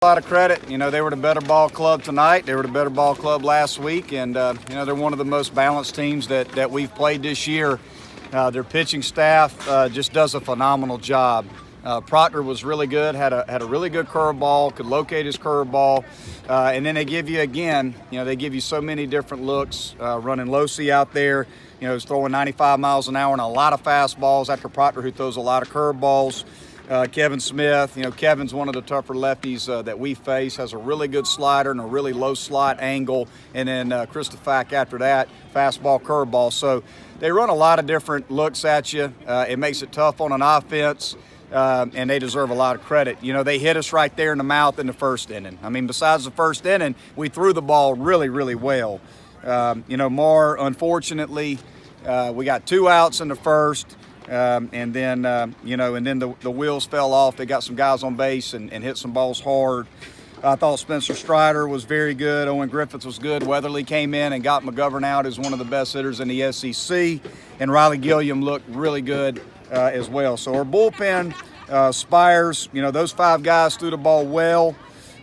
A lot of credit. They were the better ball club tonight. They were the better ball club last week, and they're one of the most balanced teams that we've played this year. Their pitching staff just does a phenomenal job. Proctor was really good, had a really good curveball, could locate his curveball, and then they give you they give you so many different looks. Running Losi out there, he's throwing 95 miles an hour and a lot of fastballs after Proctor, who throws a lot of curveballs. Kevin Smith, Kevin's one of the tougher lefties that we face, has a really good slider and a really low slot angle, and then Chris Fack after that, fastball, curveball. So they run a lot of different looks at you. It makes it tough on an offense, and they deserve a lot of credit. They hit us right there in the mouth in the first inning. Besides the first inning, we threw the ball really, really well. More unfortunately, we got 2 outs in the first. And then the wheels fell off. They got some guys on base and hit some balls hard. I thought Spencer Strider was very good. Owen Griffiths was good. Weatherly came in and got McGovern out as one of the best hitters in the SEC. And Riley Gilliam looked really good as well. So our bullpen, Spires, those 5 guys threw the ball well.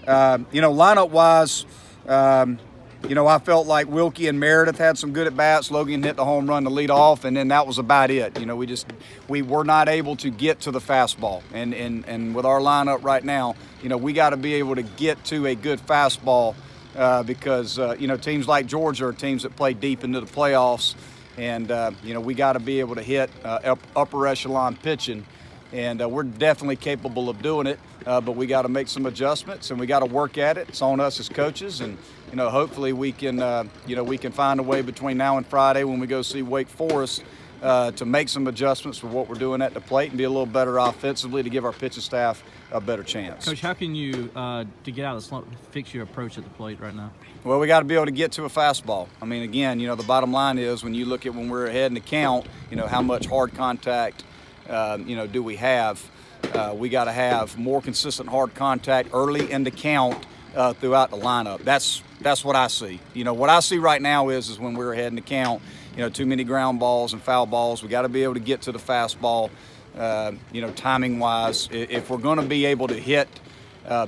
Lineup-wise, I felt like Wilkie and Meredith had some good at-bats. Logan hit the home run to lead off, and then that was about it. We were not able to get to the fastball. And with our lineup right now, we got to be able to get to a good fastball because, teams like Georgia are teams that play deep into the playoffs. And, we got to be able to hit upper echelon pitching. And we're definitely capable of doing it, but we got to make some adjustments and we got to work at it. It's on us as coaches, and hopefully we can find a way between now and Friday when we go see Wake Forest to make some adjustments for what we're doing at the plate and be a little better offensively to give our pitching staff a better chance. Coach, how can you, to get out of the slump, fix your approach at the plate right now? Well, we got to be able to get to a fastball. Again, the bottom line is when you look at when we're ahead in the count, how much hard contact do we have? We got to have more consistent hard contact early in the count throughout the lineup. That's what I see. What I see right now is when we're ahead in the count, too many ground balls and foul balls. We got to be able to get to the fastball, timing-wise, if we're going to be able to hit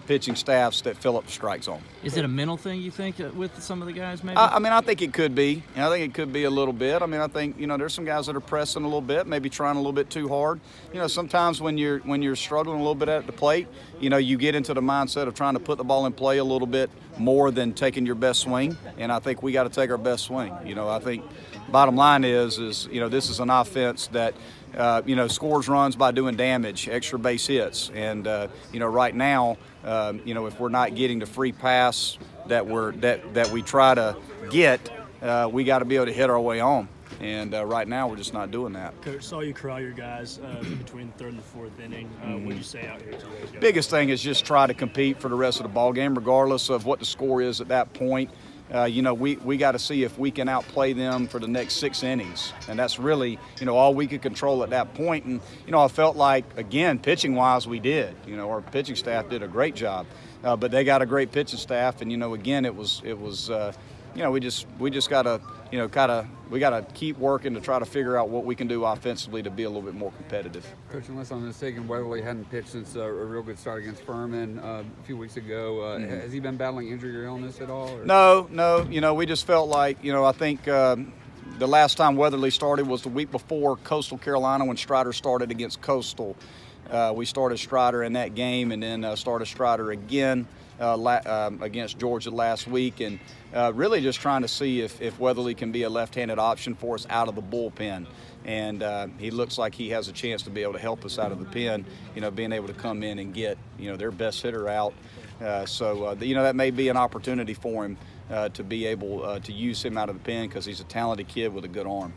pitching staffs that fill up the strike zone. Is it a mental thing, you think, with some of the guys maybe? I think it could be. I think it could be a little bit. I think, there's some guys that are pressing a little bit, maybe trying a little bit too hard. Sometimes when you're struggling a little bit at the plate, you get into the mindset of trying to put the ball in play a little bit more than taking your best swing. And I think we got to take our best swing. I think bottom line is this is an offense that scores runs by doing damage, extra base hits. And, right now, if we're not getting the free pass that we try to get, we got to be able to hit our way home. And right now, we're just not doing that. Coach, saw you corral your guys between the 3rd and the 4th inning. What did you say out here to those guys? Biggest thing is just try to compete for the rest of the ball game, regardless of what the score is at that point. We got to see if we can outplay them for the next 6 innings. And that's really, all we could control at that point. And, I felt like, again, pitching-wise, we did. Our pitching staff did a great job. But they got a great pitching staff. And, again, it was we just got to, we got to keep working to try to figure out what we can do offensively to be a little bit more competitive. Coach, unless I'm mistaken, Weatherly hadn't pitched since a real good start against Furman a few weeks ago. Has he been battling injury or illness at all? Or? No. We just felt like, I think the last time Weatherly started was the week before Coastal Carolina when Strider started against Coastal. We started Strider in that game and then started Strider again against Georgia last week, and really just trying to see if Weatherly can be a left-handed option for us out of the bullpen. And he looks like he has a chance to be able to help us out of the pen, being able to come in and get, their best hitter out. So that may be an opportunity for him to be able to use him out of the pen because he's a talented kid with a good arm.